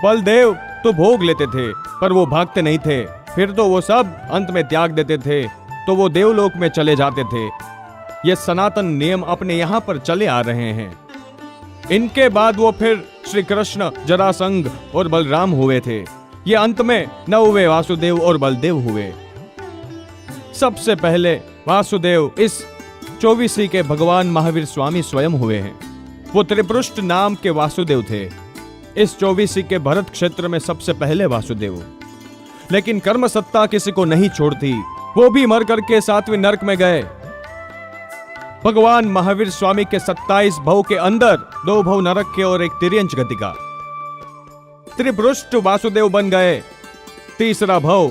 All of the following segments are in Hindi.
बलदेव तो भोग लेते थे पर वो भागते नहीं थे, फिर तो वो सब अंत में त्याग देते थे तो वो देवलोक में चले जाते थे। ये सनातन नियम अपने यहाँ पर चले आ रहे हैं। इनके बाद वो फिर श्री कृष्ण, जरासंध और बलराम हुए थे। ये अंत में नौवे वासुदेव और बलदेव हुए। सबसे पहले वासुदेव इस 24 के भगवान महावीर स्वामी स्वयं हुए हैं। वो त्रिपुरुष नाम के वासुदेव थे। इस 24 के भरत क्षेत्र में सबसे पहले वासुदेव। लेकिन कर्म सत्ता किसी को नहीं छोड़ती, वो भी मर करके 7वें नरक में गए। भगवान महावीर स्वामी के 27 भव के अंदर 2 भव नरक के और एक तिर्यंच गति का। त्रिपुरुष वासुदेव बन गए। तीसरा भव,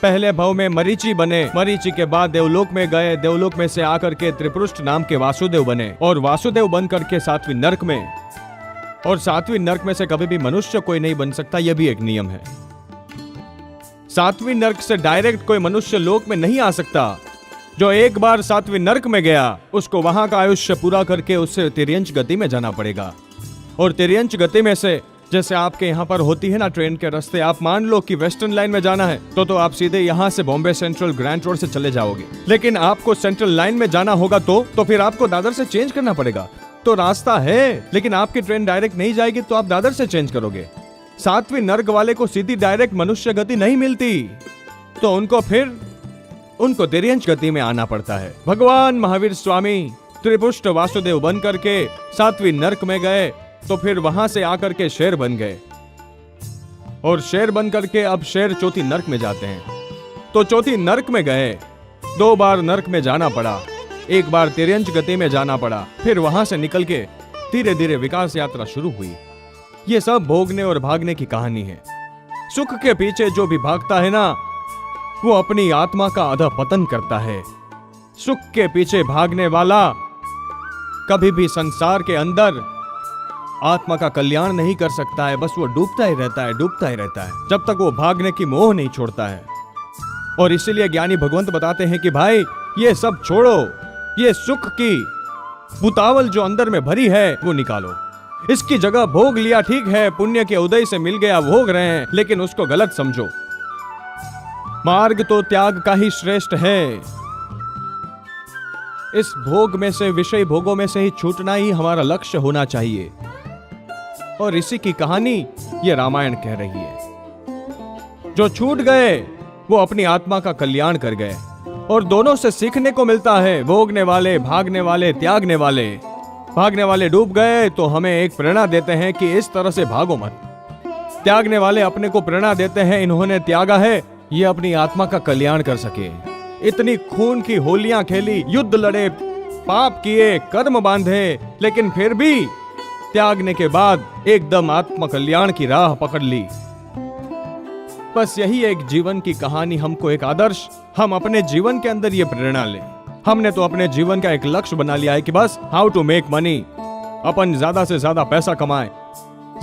पहले भव में मरीचि बने, मरीचि के बाद देवलोक में गए, देवलोक में से आकर के त्रिपुरुष नाम के वासुदेव बने और वासुदेव बन करके 7वें नरक में। और 7वें नरक में से कभी भी मनुष्य कोई नहीं बन सकता, यह भी एक नियम है। 7वें नरक से डायरेक्ट कोई मनुष्य लोक में नहीं आ सकता। जो एक बार 7वें नरक में गया उसको वहां का आयुष्य पूरा करके उससे तिर्यंच गति में जाना पड़ेगा। और तिर्यंच गति में से जैसे आपके यहाँ पर होती है ना ट्रेन के रास्ते, आप मान लो कि वेस्टर्न लाइन में जाना है तो आप सीधे यहाँ से बॉम्बे सेंट्रल ग्रैंड रोड से चले जाओगे। लेकिन आपको सेंट्रल लाइन में जाना होगा तो फिर आपको दादर से चेंज करना पड़ेगा। तो रास्ता है लेकिन आपकी ट्रेन डायरेक्ट नहीं जाएगी तो आप दादर से चेंज करोगे। 7वें नरक वाले को सीधी डायरेक्ट मनुष्य गति नहीं मिलती तो उनको तिर्यंच गति में आना पड़ता है। भगवान महावीर स्वामी त्रिपुष्ट वासुदेव बन करके 7वें नरक में गए तो फिर वहां से आकर के शेर बन गए और शेर बन करके अब शेर चौथी नरक में जाते हैं। तो चौथी नरक में गए, 2 बार नरक में जाना पड़ा, एक बार तिर्यंच गति में जाना पड़ा, फिर वहां से निकल के धीरे धीरे विकास यात्रा शुरू हुई। ये सब भोगने और भागने की कहानी है। सुख के पीछे जो भी भागता है ना वो अपनी आत्मा का अधःपतन करता है। सुख के पीछे भागने वाला कभी भी संसार के अंदर आत्मा का कल्याण नहीं कर सकता है। बस वो डूबता ही रहता है, डूबता ही रहता है जब तक वो भागने की मोह नहीं छोड़ता है। और इसीलिए ज्ञानी भगवंत बताते हैं कि भाई ये सब छोड़ो, ये सुख की बुतावल जो अंदर में भरी है वो निकालो। इसकी जगह भोग लिया ठीक है, पुण्य के उदय से मिल गया, भोग रहे हैं, लेकिन उसको गलत समझो। मार्ग तो त्याग का ही श्रेष्ठ है। इस भोग में से, विषय भोगों में से ही छूटना ही हमारा लक्ष्य होना चाहिए। और इसी की कहानी ये रामायण कह रही है। जो छूट गए वो अपनी आत्मा का कल्याण कर गए। और दोनों से सीखने को मिलता है। भोगने वाले, भागने वाले, त्यागने वाले। भागने वाले डूब गए तो हमें एक प्रेरणा देते हैं कि इस तरह से भागो मत। त्यागने वाले अपने को प्रेरणा देते हैं, इन्होंने त्यागा है ये अपनी आत्मा का कल्याण कर सके। इतनी खून की होलियां खेली, युद्ध लड़े, पाप किए, कर्म बांधे, लेकिन फिर भी त्यागने के बाद एकदम आत्म कल्याण की राह पकड़ ली। बस यही एक जीवन की कहानी, हमको एक आदर्श, हम अपने जीवन के अंदर ये प्रेरणा लें। हमने तो अपने जीवन का एक लक्ष्य बना लिया है कि बस हाउ टू मेक मनी, अपन ज्यादा से ज्यादा पैसा कमाएं,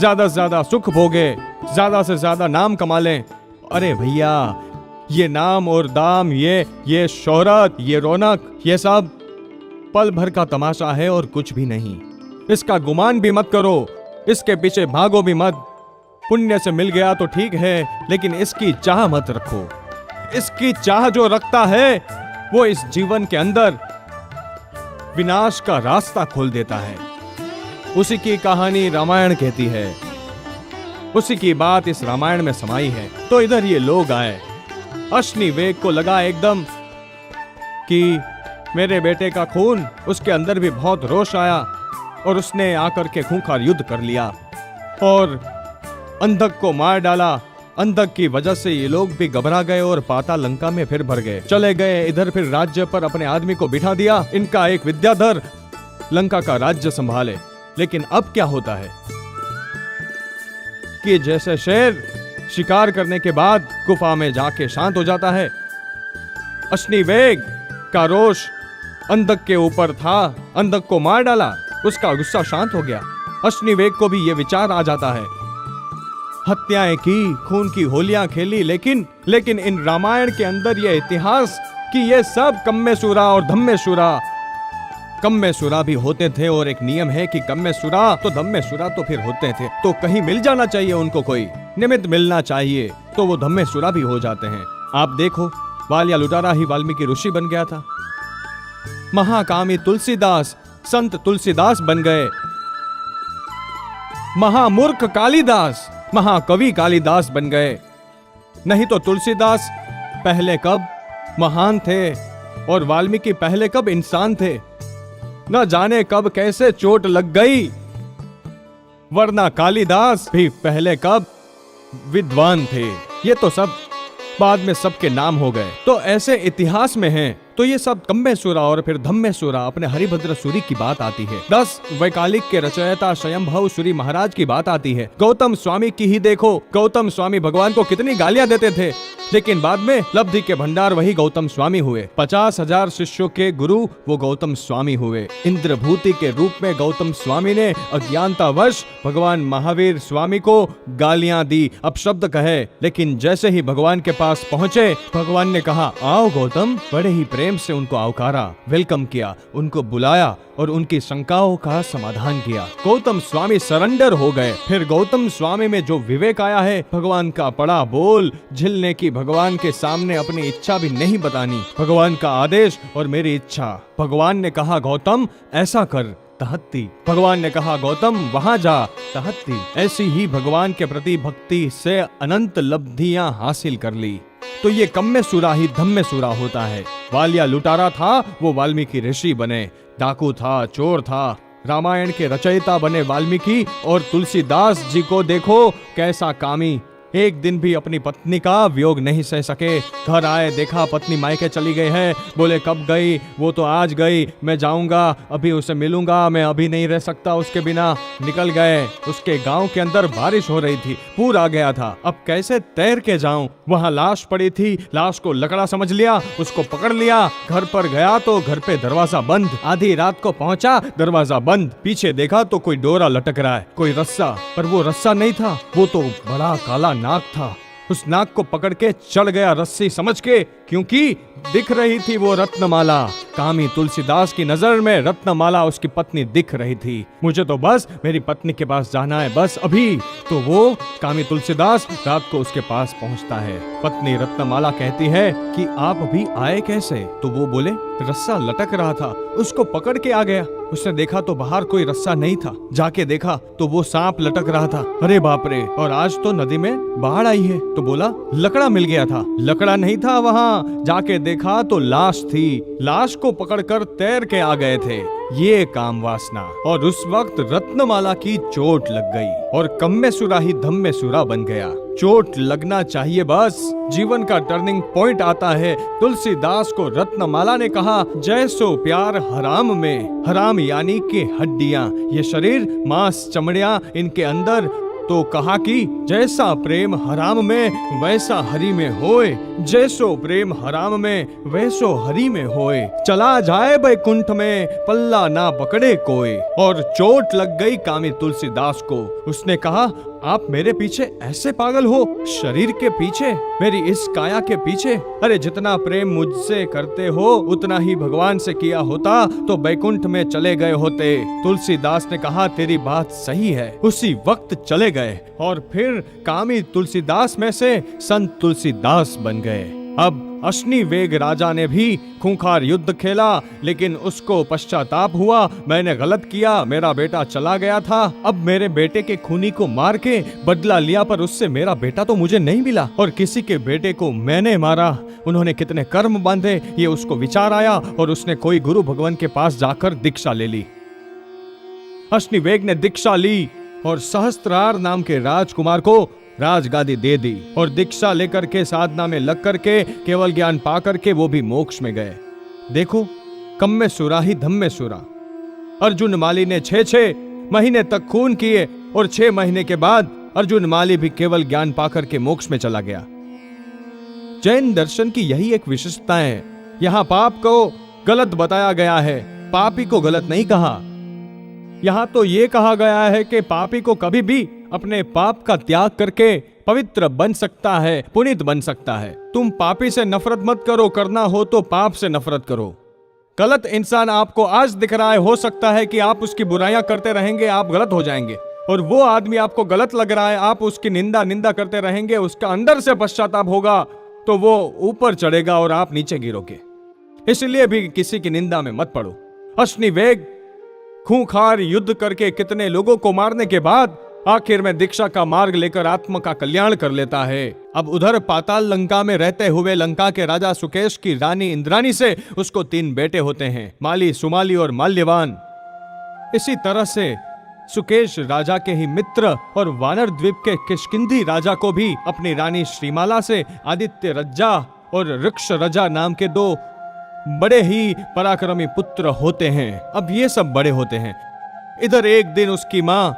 ज्यादा से ज्यादा सुख भोगे, ज्यादा से ज्यादा नाम कमा लें। अरे भैया, ये नाम और दाम, ये शोहरत, ये रौनक, ये सब पल भर का तमाशा है और कुछ भी नहीं। इसका गुमान भी मत करो, इसके पीछे भागो भी मत। पुण्य से मिल गया तो ठीक है, लेकिन इसकी चाह मत रखो। इसकी चाह जो रखता है वो इस जीवन के अंदर विनाश का रास्ता खोल देता है। उसी की कहानी रामायण कहती है, उसी की बात इस रामायण में समाई है। तो इधर ये लोग आए, अश्नि वेग को लगा एकदम कि मेरे बेटे का खून, उसके अंदर भी बहुत रोष आया और उसने आकर के खूंखार युद्ध कर लिया और अंधक को मार डाला। अंधक की वजह से ये लोग भी घबरा गए और पाताल लंका में फिर भर गए, चले गए। इधर फिर राज्य पर अपने आदमी को बिठा दिया। इनका एक विद्याधर लंका का राज्य संभाले। लेकिन अब क्या होता है कि जैसे शेर शिकार करने के बाद गुफा में जाके शांत हो जाता है, अश्निवेग का रोष अंधक के ऊपर था, अंधक को मार डाला, उसका गुस्सा शांत हो गया। अश्निवेग को भी यह विचार आ जाता है, हत्याएं की, खून की होलियां खेली, लेकिन इन रामायण के अंदर यह इतिहास कि ये सब कम्मेसुरा और धम्मेसुरा, कम्मेसुरा भी होते थे और एक नियम है कि कम्मेसुरा तो धम्मेसुरा तो फिर होते थे, तो कहीं मिल जाना चाहिए उनको, कोई निमित्त मिलना चाहिए, तो वो धम्मेसुरा भी हो जाते हैं। आप देखो, वालिया लुटारा ही वाल्मीकि ऋषि बन गया था, महाकामी तुलसीदास संत तुलसीदास बन गए, महामूर्ख कालिदास महाकवि कालिदास बन गए। नहीं तो तुलसीदास पहले कब महान थे और वाल्मीकि पहले कब इंसान थे, न जाने कब कैसे चोट लग गई, वरना कालिदास भी पहले कब विद्वान थे। ये तो सब बाद में सबके नाम हो गए, तो ऐसे इतिहास में हैं। तो ये सब कम्मेसुरा और फिर धम्मेसुरा, अपने हरिभद्र सूरी की बात आती है। 10 वैकालिक के रचयिता स्वयंभव सूरी महाराज की बात आती है। गौतम स्वामी की ही देखो, गौतम स्वामी भगवान को कितनी गालियां देते थे, लेकिन बाद में लब्धि के भंडार वही गौतम स्वामी हुए। 50,000 शिष्यों के गुरु वो गौतम स्वामी हुए। इंद्रभूति के रूप में गौतम स्वामी ने अज्ञानतावश भगवान महावीर स्वामी को गालियां दी, अपशब्द कहे, लेकिन जैसे ही भगवान के पास पहुंचे, भगवान ने कहा आओ गौतम, बड़े ही प्रेम से उनको आवकारा, वेलकम किया, उनको बुलाया और उनकी शंकाओं का समाधान किया। गौतम स्वामी सरेंडर हो गए। फिर गौतम स्वामी में जो विवेक आया है, भगवान का बड़ा बोल झिलने की, भगवान के सामने अपनी इच्छा भी नहीं बतानी, भगवान का आदेश और मेरी इच्छा। भगवान ने कहा गौतम ऐसा कर, तहत्ती। भगवान ने कहा गौतम वहां जा, तहत्ती। ऐसी ही भगवान के प्रति भक्ति से अनंत लब्धियां हासिल कर ली। तो ये कम्मेसुरा ही धम्मेसुरा होता है। वालिया लुटारा था, वो वाल्मीकि ऋषि बने। डाकू था, चोर था, रामायण के रचयिता बने वाल्मीकि। और तुलसीदास जी को देखो कैसा कामी, एक दिन भी अपनी पत्नी का वियोग नहीं सह सके। घर आए, देखा पत्नी मायके चली गई है, बोले कब गई, वो तो आज गई, मैं जाऊंगा, अभी उसे मिलूंगा, मैं अभी नहीं रह सकता उसके बिना। निकल गए। उसके गांव के अंदर बारिश हो रही थी, पूर आ गया था, अब कैसे तैर के जाऊं। वहां लाश पड़ी थी, लाश को लकड़ा समझ लिया, उसको पकड़ लिया। घर पर गया तो घर पे दरवाजा बंद। आधी रात को पहुंचा, दरवाजा बंद। पीछे देखा तो कोई डोरा लटक रहा है, कोई रस्सा, पर वो रस्सा नहीं था, वो तो बड़ा काला नाग था। उस नाग को पकड़ के चढ़ गया रस्सी समझ के, क्योंकि दिख रही थी वो रत्नमाला। कामी तुलसीदास की नजर में रत्नमाला उसकी पत्नी दिख रही थी। मुझे तो बस मेरी पत्नी के पास जाना है, बस अभी। तो वो कामी तुलसीदास रात को उसके पास पहुंचता है। पत्नी रत्नमाला कहती है कि आप अभी आए कैसे? तो वो बोले रस्सा लटक रहा था, उसको पकड़ के आ गया। उसने देखा तो बाहर कोई रस्सा नहीं था, जाके देखा तो वो सांप लटक रहा था। अरे बाप रे, और आज तो नदी में बाढ़ आई है। तो बोला लकड़ा मिल गया था, लकड़ा नहीं था वहाँ, जाके देखा तो लाश थी, लाश को पकड़कर तैर के आ गए थे। ये काम वासना। और उस वक्त रत्नमाला की चोट लग गई और कम्मेसुरा ही धम्मेसुरा बन गया। चोट लगना चाहिए बस, जीवन का टर्निंग पॉइंट आता है। तुलसीदास को रत्नमाला ने कहा जैसो प्यार हराम में, हराम यानी कि हड्डियां, ये शरीर, मांस, चमड़ियां इनके अंदर। तो कहा कि जैसा प्रेम हराम में वैसा हरि में होए, जैसो प्रेम हराम में वैसो हरि में होए। चला जाए बैकुंठ में पल्ला ना पकड़े कोई। और चोट लग गई कामी तुलसीदास को। उसने कहा आप मेरे पीछे ऐसे पागल हो, शरीर के पीछे, मेरी इस काया के पीछे? अरे जितना प्रेम मुझसे करते हो उतना ही भगवान से किया होता तो बैकुंठ में चले गए होते। तुलसीदास ने कहा तेरी बात सही है। उसी वक्त चले गए और फिर कामी तुलसीदास में से संत तुलसीदास बन गए। अब अश्निवेग राजा ने भी खूंखार युद्ध खेला, लेकिन उसको पश्चाताप हुआ, मैंने गलत किया, मेरा बेटा चला गया था, अब मेरे बेटे के खूनी को मार के बदला लिया, पर उससे मेरा बेटा तो मुझे नहीं मिला और किसी के बेटे को मैंने मारा। उन्होंने कितने कर्म बांधे, ये उसको विचार आया और उसने कोई गुरु भगवान के पास जाकर दीक्षा ले ली। अश्निवेग ने दीक्षा ली और सहस्त्रार नाम के राजकुमार को राजगादी दे दी और दीक्षा लेकर के साधना में लग करके केवल ज्ञान पा करके वो भी मोक्ष में गए। देखो कम्मेसुरा ही धम्मेसुरा। अर्जुन माली ने 6 महीने तक खून किए और 6 महीने के बाद अर्जुन माली भी केवल ज्ञान पाकर के मोक्ष में चला गया। जैन दर्शन की यही एक विशेषता है। यहां पाप को गलत बताया गया है, पापी को गलत नहीं कहा। यहां तो यह कहा गया है कि पापी को कभी भी अपने पाप का त्याग करके पवित्र बन सकता है, पुनीत बन सकता है। तुम पापी से नफरत मत करो, करना हो तो पाप से नफरत करो। गलत इंसान आपको आज दिख रहा है, हो सकता है कि आप उसकी बुराइयां करते रहेंगे, आप गलत हो जाएंगे। और वो आदमी आपको गलत लग रहा है, आप उसकी निंदा करते रहेंगे, उसका अंदर से पश्चाताप होगा तो वो ऊपर चढ़ेगा और आप नीचे गिरोगे। इसलिए भी किसी की निंदा में मत पड़ो। अश्निवेग खूंखार युद्ध करके कितने लोगों को मारने के बाद आखिर में दीक्षा का मार्ग लेकर आत्मा का कल्याण कर लेता है। अब उधर पाताल लंका में रहते हुए लंका के राजा सुकेश की रानी इंद्राणी से उसको 3 बेटे होते हैं, माली, सुमाली और माल्यवान। इसी तरह से सुकेश राजा के ही मित्र और वानर द्वीप के किष्किंधी राजा को भी अपनी रानी श्रीमाला से आदित्य रज्जा और ऋक्ष रजा नाम के 2 बड़े ही पराक्रमी पुत्र होते हैं। अब ये सब बड़े होते हैं। इधर एक दिन उसकी मां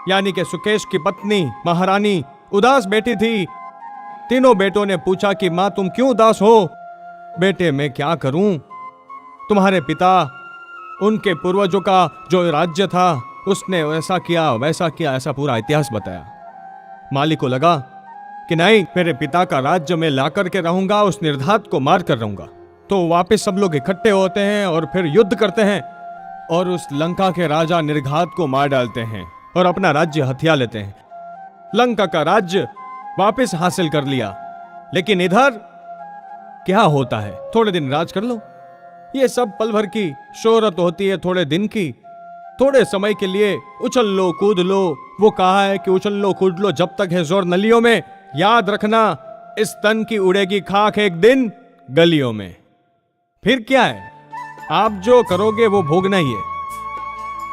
यानी कि सुकेश की पत्नी महारानी उदास बैठी थी। तीनों बेटों ने पूछा कि मां तुम क्यों उदास हो? बेटे मैं क्या करूं, तुम्हारे पिता, उनके पूर्वजों का जो राज्य था उसने ऐसा किया वैसा किया, ऐसा पूरा इतिहास बताया। माली को लगा कि नहीं, मेरे पिता का राज्य में लाकर के रहूंगा, उस निर्धात को मार कर रहूंगा। तो वापस सब लोग इकट्ठे होते हैं और फिर युद्ध करते हैं और उस लंका के राजा निर्घात को मार डालते हैं और अपना राज्य हथिया लेते हैं। लंका का राज्य वापस हासिल कर लिया। लेकिन इधर क्या होता है, थोड़े दिन राज कर लो, ये सब पल भर की शोहरत होती है, थोड़े दिन की, थोड़े समय के लिए उछल लो कूद लो। वो कहा है कि उछल लो कूद लो जब तक है जोर नलियों में। याद रखना, इस तन की उड़ेगी खाक एक दिन गलियों में। फिर क्या है, आप जो करोगे वो भोगना ही है।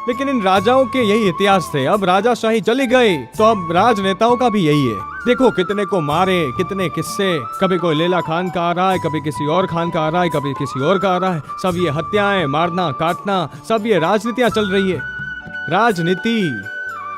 लेकिन इन राजाओं के यही इतिहास थे। अब राजाशाही चली गई तो अब राजनेताओं का भी यही है। देखो कितने को मारे, कितने किस्से, कभी कोई लैला खान का आ रहा है, कभी किसी और खान का आ रहा है, कभी किसी और का आ रहा है। सब ये हत्याएं, मारना काटना, सब ये राजनीतियां चल रही है।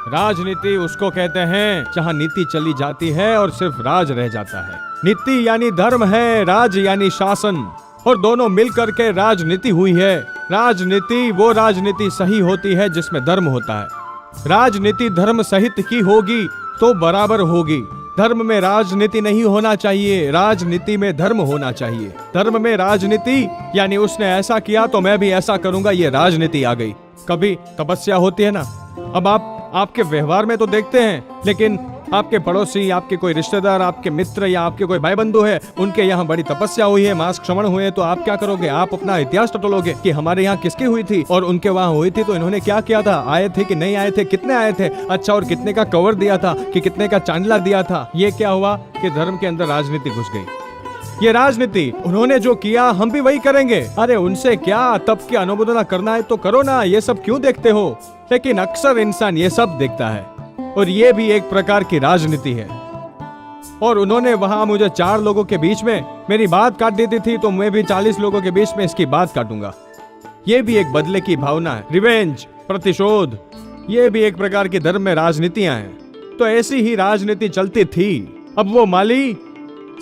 राजनीति उसको कहते हैं जहां नीति चली जाती है और सिर्फ राज रह जाता है। नीति यानी धर्म है, राज यानी शासन, और दोनों मिलकर के राजनीति हुई है। राजनीति वो राजनीति सही होती है जिसमें धर्म होता है। राजनीति धर्म सहित की होगी तो बराबर होगी। धर्म में राजनीति नहीं होना चाहिए, राजनीति में धर्म होना चाहिए। धर्म में राजनीति यानी उसने ऐसा किया तो मैं भी ऐसा करूंगा, ये राजनीति आ गई। कभी तपस्या होती है ना, अब आपके व्यवहार में तो देखते हैं, लेकिन आपके पड़ोसी, आपके कोई रिश्तेदार, आपके मित्र या आपके कोई भाई बंधु है, उनके यहाँ बड़ी तपस्या हुई है, मास श्रवण हुए, तो आप क्या करोगे? आप अपना इतिहास टटोलोगे कि हमारे यहाँ किसकी हुई थी और उनके वहाँ हुई थी तो इन्होंने क्या किया था, आए थे कि नहीं आए थे, कितने आए थे, अच्छा और कितने का कवर दिया था कि कितने का चांदला दिया था। ये क्या हुआ कि धर्म के अंदर राजनीति घुस गई। ये राजनीति, उन्होंने जो किया हम भी वही करेंगे। अरे उनसे क्या, तब की अनुमोदना करना है तो करो ना, ये सब क्यों देखते हो? लेकिन अक्सर इंसान ये सब देखता है और ये भी एक प्रकार की राजनीति है। और उन्होंने वहां मुझे 4 लोगों के बीच में मेरी बात काट देती थी तो मैं भी 40 लोगों के बीच में इसकी बात काटूंगा। ये भी एक बदले की भावना है, रिवेंज, प्रतिशोध, ये भी एक प्रकार की धर्म में राजनीतियां हैं। तो ऐसी ही राजनीति चलती थी। अब वो माली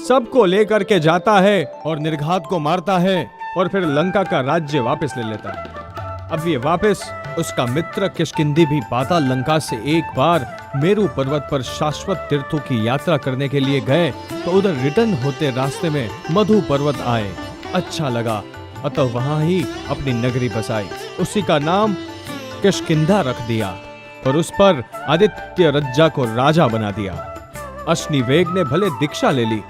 सबको लेकर के जाता है और निर्घात को मारता है और फिर लंका का राज्य वापस ले लेता है। अब ये वापस उसका मित्र किष्किंधी भी पाताल लंका से एक बार मेरू पर्वत पर शाश्वत तीर्थों की यात्रा करने के लिए गए तो उधर रिटर्न होते रास्ते में मधु पर्वत आए। अच्छा लगा, अतः वहां ही अपनी नगरी बसाई। उसी का नाम किष्किंधा रख दिया और उस पर आदित्य रज्जा को राजा बना दिया। अश्निवेग ने भले दीक्षा ले ली,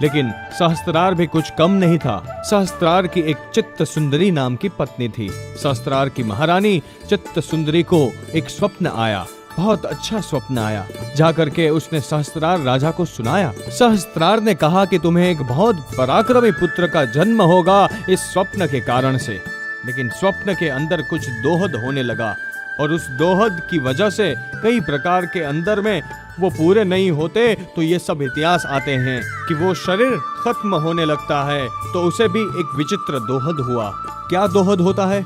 लेकिन सहस्त्रार भी कुछ कम नहीं था। सहस्त्रार की एक चित्त सुंदरी नाम की पत्नी थी। सहस्त्रार की महारानी चित्त सुंदरी को एक स्वप्न आया, बहुत अच्छा स्वप्न आया। जाकर के उसने सहस्त्रार राजा को सुनाया। सहस्त्रार ने कहा कि तुम्हें एक बहुत पराक्रमी पुत्र का जन्म होगा इस स्वप्न के कारण से। लेकिन स्वप्न के अंदर कुछ दोहद होने लगा और उस दोहद की वजह से कई प्रकार के अंदर में वो पूरे नहीं होते तो ये सब इतिहास आते हैं कि वो शरीर खत्म होने लगता है। तो उसे भी एक विचित्र दोहद हुआ। क्या दोहद होता है?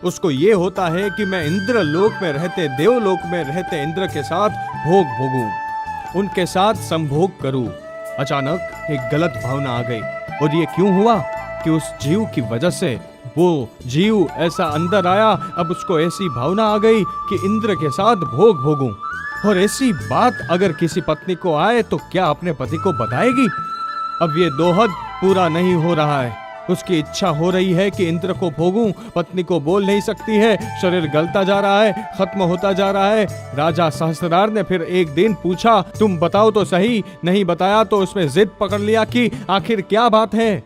उसको ये होता है कि मैं इंद्र लोक में रहते, देवलोक में रहते इंद्र के साथ भोग भोगूं, उनके साथ संभोग करूं। अचानक एक गलत भावना आ गई, और ये क्यों हुआ कि उस जीव की वजह से वो जीव ऐसा अंदर आया। अब उसको ऐसी भावना आ गई कि इंद्र के साथ भोग भोगूं। और ऐसी बात अगर किसी पत्नी को आए तो क्या अपने पति को बताएगी? अब ये दोहद पूरा नहीं हो रहा है। उसकी इच्छा हो रही है कि इंद्र को भोगूं, पत्नी को बोल नहीं सकती है, शरीर गलता जा रहा है, खत्म होता जा रहा है। राजा सहस्त्रार ने फिर एक दिन पूछा, तुम बताओ तो सही। नहीं बताया तो उसमें जिद पकड़ लिया कि आखिर क्या बात है,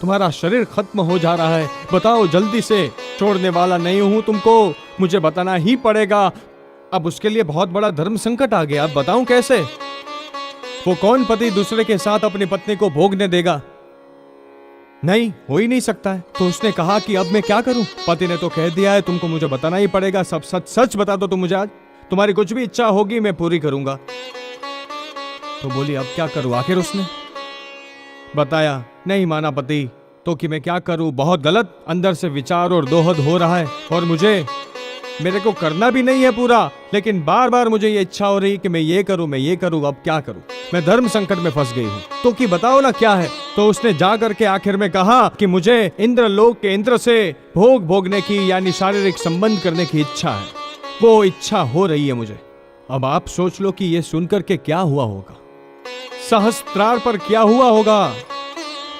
तुम्हारा शरीर खत्म हो जा रहा है, बताओ जल्दी से, छोड़ने वाला नहीं हूं तुमको, मुझे बताना ही पड़ेगा। अब उसके लिए बहुत बड़ा धर्म संकट आ गया, अब बताऊं कैसे? वो कौन पति दूसरे के साथ अपनी पत्नी को भोगने देगा? नहीं, हो ही नहीं सकता है। तो उसने कहा कि अब मैं क्या करूं? पति ने तो कह दिया है तुमको मुझे बताना ही पड़ेगा, सब सच सच बता दो तुम मुझे आज, तुम्हारी कुछ भी इच्छा होगी मैं पूरी करूंगा। तो बोली अब क्या करूं? आखिर उसने बताया। नहीं माना पति, तो कि मैं क्या करूं, बहुत गलत अंदर से विचार और दोहद हो रहा है, और मेरे को करना भी नहीं है पूरा, लेकिन बार बार मुझे ये इच्छा हो रही कि मैं ये करूं, अब क्या करूं? मैं धर्म संकट में फंस गई हूं, तो कि बताओ ना क्या है। तो उसने जा करके आखिर में कहा कि मुझे इंद्र लोक के इंद्र से भोग भोगने की यानी शारीरिक संबंध करने की इच्छा है, वो इच्छा हो रही है मुझे। अब आप सोच लो कि ये सुनकर के क्या हुआ होगा, सहस्त्रार पर क्या हुआ होगा।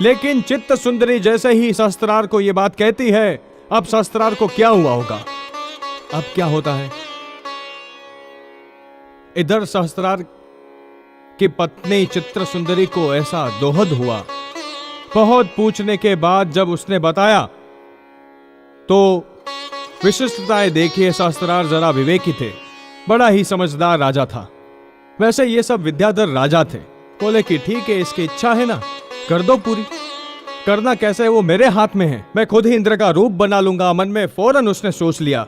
लेकिन चित्त सुंदरी जैसे ही सहस्त्रार को ये बात कहती है, अब सहस्त्रार को क्या हुआ होगा? अब क्या होता है, इधर सहस्त्रार की पत्नी चित्र सुंदरी को ऐसा दोहद हुआ। बहुत पूछने के बाद जब उसने बताया तो विशिष्टताएं देखिए, सहस्त्रार जरा विवेकी थे, बड़ा ही समझदार राजा था। वैसे ये सब विद्याधर राजा थे। बोले कि ठीक है, इसकी इच्छा है ना, कर दो पूरी। करना कैसे है वो मेरे हाथ में है, मैं खुद ही इंद्र का रूप बना लूंगा। मन में फौरन उसने सोच लिया,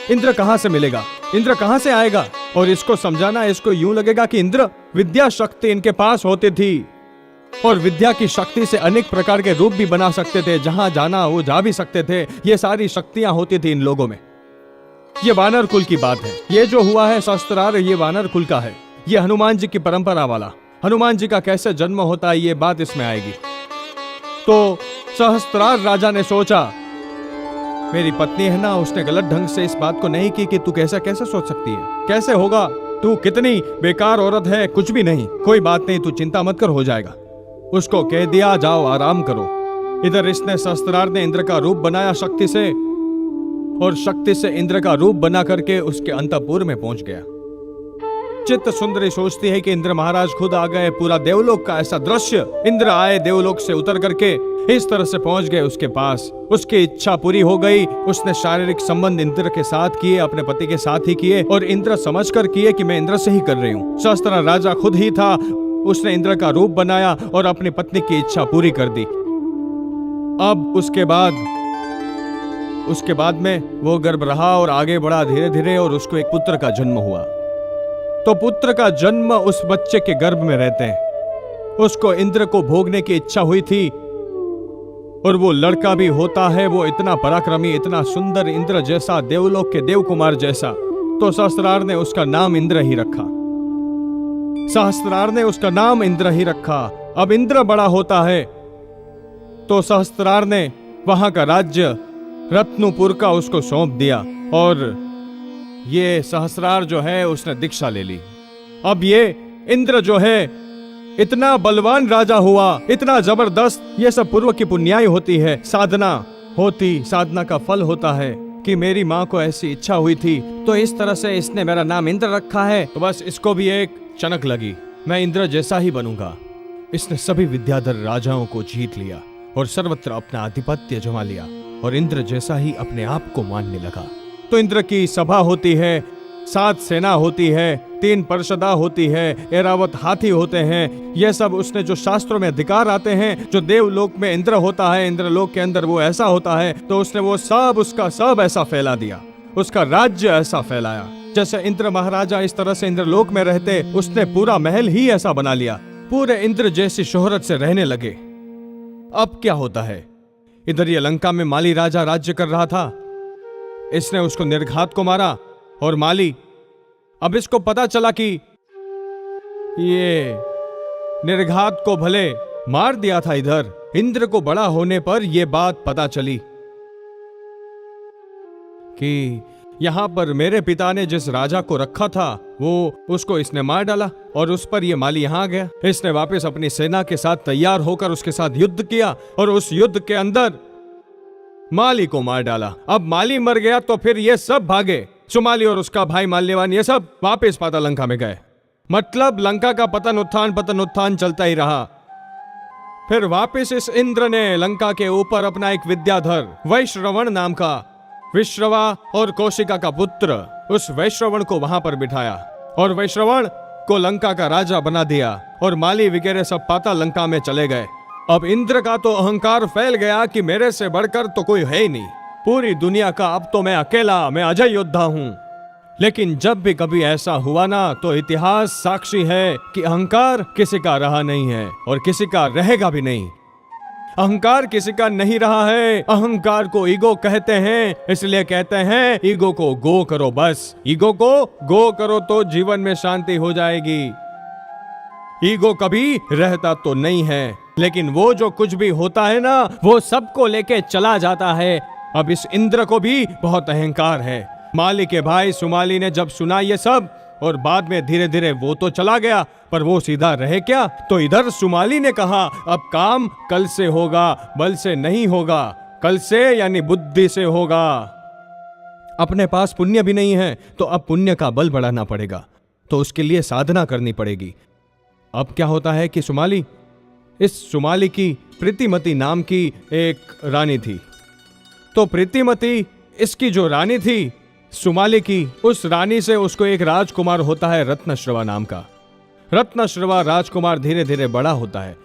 इंद्र कहां से मिलेगा, इंद्र कहां से आएगा? और इसको समझाना, इसको यूं लगेगा कि इंद्र विद्या शक्ति इनके पास होती थी, और विद्या की शक्ति से अनेक प्रकार के रूप भी बना सकते थे, जहां जाना वो जा भी सकते थे। ये सारी शक्तियां होती थी इन लोगों में। ये वानर कुल की बात है, ये जो हुआ है सहस्त्रार, ये वानर कुल का है। ये हनुमान जी की परंपरा वाला, हनुमान जी का कैसे जन्म होता है ये बात इसमें आएगी। तो सहस्त्रार राजा ने सोचा, मेरी पत्नी है ना, उसने गलत ढंग से इस बात को नहीं की कि तू कैसे सोच सकती है, कैसे होगा, तू कितनी बेकार औरत है, कुछ भी नहीं, कोई बात नहीं, तू चिंता मत कर, हो जाएगा। उसको कह दिया जाओ आराम करो। इधर इसने सहस्त्रार ने इंद्र का रूप बनाया शक्ति से, और शक्ति से इंद्र का रूप बना करके उसके अंतःपुर में पहुंच गया। चित्त सुंदरी सोचती है कि इंद्र महाराज खुद आ गए, पूरा देवलोक का ऐसा दृश्य, इंद्र आए देवलोक से उतर करके इस तरह से पहुंच गए उसके पास। उसकी इच्छा पूरी हो गई, उसने शारीरिक संबंध इंद्र के साथ किए, अपने पति के साथ ही किए, और इंद्र समझकर किए कि मैं इंद्र से ही कर रही हूं। सहस्त्रार राजा खुद ही था, उसने इंद्र का रूप बनाया और अपनी पत्नी की इच्छा पूरी कर दी। अब उसके बाद में वो गर्भ रहा और आगे बढ़ा धीरे धीरे, और उसको एक पुत्र का जन्म हुआ। तो पुत्र का जन्म उस बच्चे के गर्भ में रहते हैं। उसको इंद्र को भोगने की इच्छा हुई थी, और वो लड़का भी होता है, वो इतना पराक्रमी, इतना सुंदर, इंद्र जैसा, देवलोक के देव कुमार जैसा। तो सहस्त्रार ने उसका नाम इंद्र ही रखा। सहस्त्रार ने उसका नाम इंद्र ही रखा। अब इंद्र बड़ा होता है तो सहस्त्रार ने वहां का राज्य रत्नुपुर का उसको सौंप दिया, और ये सहस्त्रार जो है उसने दीक्षा ले ली। अब ये इंद्र जो है इतना बलवान राजा हुआ, इतना जबरदस्त। ये सब पूर्व की पुण्याई होती है, साधना का फल होता है कि मेरी माँ को ऐसी इच्छा हुई थी, तो इस तरह से इसने मेरा नाम इंद्र रखा है, तो बस इसको भी एक चनक लगी, मैं इंद्र जैसा ही बनूंगा। इसने सभी विद्याधर राजाओं को जीत लिया और सर्वत्र अपना आधिपत्य जमा लिया, और इंद्र जैसा ही अपने आप को मानने लगा। तो इंद्र की सभा होती है, 7 सेना होती है, 3 परिषदा होती है, ऐरावत हाथी होते हैं। यह सब उसने जो शास्त्रों में अधिकार आते हैं, जो देवलोक में इंद्र होता है, इंद्रलोक के अंदर वो ऐसा होता है, तो उसने वो सब उसका सब ऐसा फैला दिया, उसका राज्य ऐसा फैलाया। जैसे इंद्र महाराजा इस तरह से इंद्रलोक में रहते, उसने पूरा महल ही ऐसा बना लिया, पूरे इंद्र जैसी शोहरत से रहने लगे। अब क्या होता है, इधर ये लंका में माली राजा राज्य कर रहा था, इसने उसको निर्घात को मारा। और माली, अब इसको पता चला कि ये निर्घात को भले मार दिया था, इधर इंद्र को बड़ा होने पर यह बात पता चली कि यहां पर मेरे पिता ने जिस राजा को रखा था वो उसको इसने मार डाला, और उस पर यह माली यहां आ गया। इसने वापस अपनी सेना के साथ तैयार होकर उसके साथ युद्ध किया और उस युद्ध के अंदर माली को मार डाला। अब माली मर गया तो फिर ये सब भागे, सुमाली और उसका भाई माल्यवान, ये सब वापस पाताल लंका में गए। मतलब लंका का पतन उत्थान चलता ही रहा। फिर वापस इस इंद्र ने लंका के ऊपर अपना एक विद्याधर वैश्रवण नाम का, विश्रवा और कौशिका का पुत्र, उस वैश्रवण को वहां पर बिठाया और वैश्रवण को लंका का राजा बना दिया, और माली वगैरह सब पाताल लंका में चले गए। अब इंद्र का तो अहंकार फैल गया कि मेरे से बढ़कर तो कोई है ही नहीं, पूरी दुनिया का अब तो मैं अकेला, मैं अजय योद्धा हूं। लेकिन जब भी कभी ऐसा हुआ ना, तो इतिहास साक्षी है कि अहंकार किसी का रहा नहीं है और किसी का रहेगा भी नहीं। अहंकार किसी का नहीं रहा है। अहंकार को ईगो कहते हैं, इसलिए कहते हैं ईगो को गो करो। बस ईगो को गो करो तो जीवन में शांति हो जाएगी। ईगो कभी रहता तो नहीं है, लेकिन वो जो कुछ भी होता है ना, वो सबको लेके चला जाता है। अब इस इंद्र को भी बहुत अहंकार है। माली के भाई सुमाली ने जब सुना ये सब, और बाद में धीरे धीरे वो तो चला गया, पर वो सीधा रहे क्या? तो इधर सुमाली ने कहा अब काम कल से होगा, बल से नहीं होगा, कल से यानी बुद्धि से होगा। अपने पास पुण्य भी नहीं है, तो अब पुण्य का बल बढ़ाना पड़ेगा, तो उसके लिए साधना करनी पड़ेगी। अब क्या होता है कि सुमाली की प्रीतिमती नाम की एक रानी थी। तो प्रीतिमती इसकी जो रानी थी सुमाली की, उस रानी से उसको एक राजकुमार होता है रत्नश्रवा नाम का। रत्नश्रवा राजकुमार धीरे धीरे बड़ा होता है,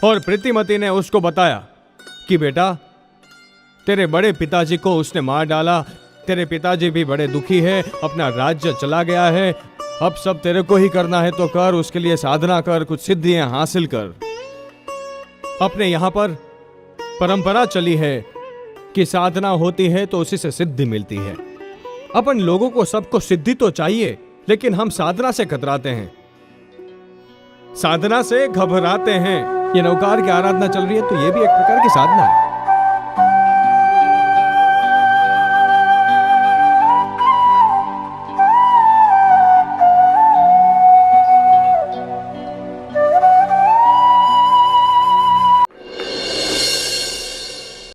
और प्रीतिमती ने उसको बताया कि बेटा, तेरे बड़े पिताजी को उसने मार डाला, तेरे पिताजी भी बड़े दुखी है, अपना राज्य चला गया है, अब सब तेरे को ही करना है तो कर, उसके लिए साधना कर, कुछ सिद्धियां हासिल कर। अपने यहां पर परंपरा चली है कि साधना होती है तो उसी से सिद्धि मिलती है। अपन लोगों को सबको सिद्धि तो चाहिए, लेकिन हम साधना से कतराते हैं, साधना से घबराते हैं। ये नौकार की आराधना चल रही है, तो ये भी एक प्रकार की साधना है।